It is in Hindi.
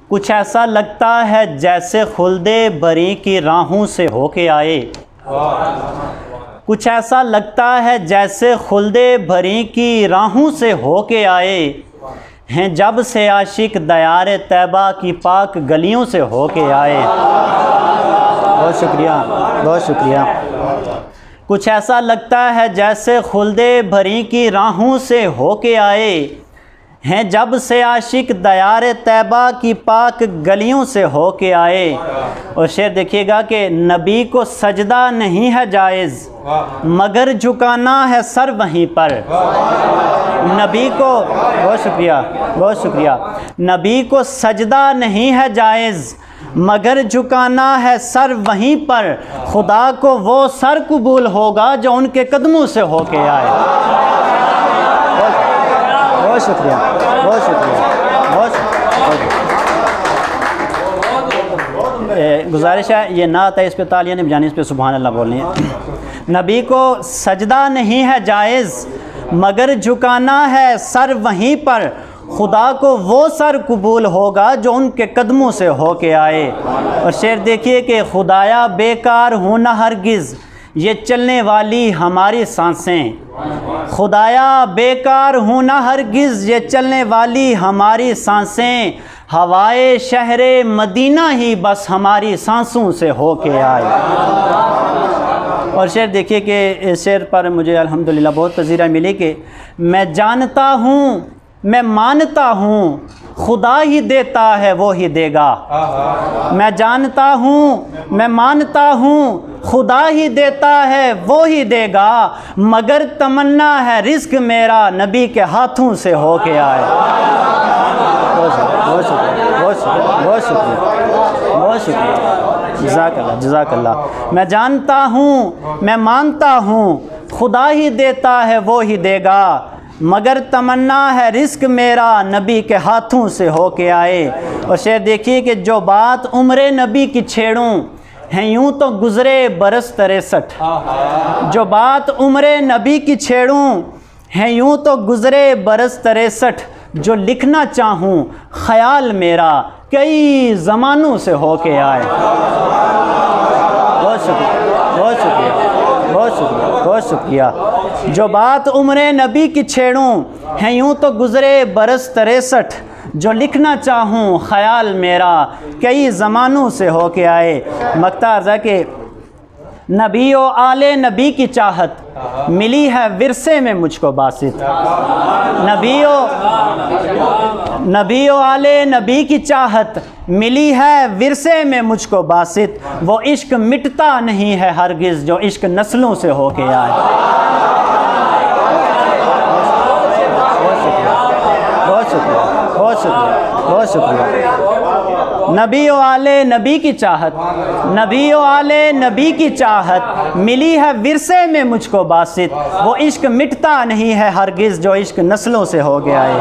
कुछ ऐसा लगता है जैसे खुल्दे बरी की राहों से होके आए। कुछ ऐसा लगता है जैसे खुल्दे भरी की राहों से होके आए हैं, जब से आशिक दयार तैबा की पाक गलियों से होके आए। बहुत शुक्रिया, बहुत शुक्रिया। कुछ ऐसा लगता है जैसे खुल्दे भरी की राहों से होके आए हैं, जब से आशिक दयार तैबा की पाक गलियों से होके आए। और शेर देखिएगा कि नबी को सजदा नहीं है जायज़, मगर झुकाना है सर वहीं पर। नबी को, बहुत शुक्रिया, बहुत शुक्रिया। नबी को सजदा नहीं है जायज़, मगर झुकाना है सर वहीं पर। खुदा को वो सर कबूल होगा जो उनके कदमों से होके आए। बहुत शुक्रिया, बहुत शुक्रिया, बहुत गुजारिश है ये नात है, इस पे तालियां नहीं बजानी, इस पे सुभान अल्लाह बोलनी है। नबी को सजदा नहीं है जायज़, मगर झुकाना है सर वहीं पर। खुदा को वो सर कबूल होगा जो उनके कदमों से होके आए। और शेर देखिए कि खुदाया बेकार हूँ ना हरगिज़, ये चलने वाली हमारी सांसें। खुदाया बेकार हूँ ना हरगिज़, ये चलने वाली हमारी सांसें। हवाए शहरे मदीना ही बस हमारी सांसों से होके आए। और शेर देखिए कि इस शेर पर मुझे अल्हम्दुलिल्लाह बहुत पजीरा मिली कि मैं जानता हूँ, मैं मानता हूँ, खुदा ही देता है वो ही देगा। मैं जानता हूँ, मैं मानता हूँ, खुदा ही देता है वो ही देगा, मगर तमन्ना है रिस्क मेरा नबी के हाथों से होके आए। बहुत शुक्रिया, बहुत शुक्रिया, बहुत शुक्रिया, बहुत शुक्रिया। जज़ाकल्लाह, जज़ाकल्लाह। मैं जानता हूँ, मैं मानता हूँ, खुदा ही देता है वो ही देगा, मगर तमन्ना है रिस्क मेरा नबी के हाथों से होके आए। और शेर देखिए कि जो बात उम्र नबी की छेड़ूं हैं यूं तो गुज़रे बरस 63। जो बात उम्र नबी की छेड़ूं हैं यूं तो गुज़रे बरस 63। जो लिखना चाहूँ ख़याल मेरा कई ज़मानों से होके आए। बहुत शुक्रिया, बहुत शुक्रिया, बहुत शुक्रिया, बहुत शुक्रिया। जो बात उम्र नबी की छेड़ूं हैं यूं तो गुज़रे बरस 63। जो लिखना चाहूँ ख़याल मेरा कई ज़मानों से होके आए। मक्ता अर्ज़ा के नबी ओ आले नबी की चाहत मिली है विरसे में मुझको बासित। नबी ओ आले नबी की चाहत मिली है विरसे में मुझको बासित। वो इश्क मिटता नहीं है हरगिज़ जो इश्क नस्लों से होके आए। बहुत शुक्रिया, बहुत शुक्रिया, बहुत शुक्रिया। नबी ओ आले नबी की चाहत, नबी ओ आले नबी की चाहत मिली है विरसे में मुझको बासित। वो इश्क मिटता नहीं है हरगिज़ जो इश्क नस्लों से हो गया है।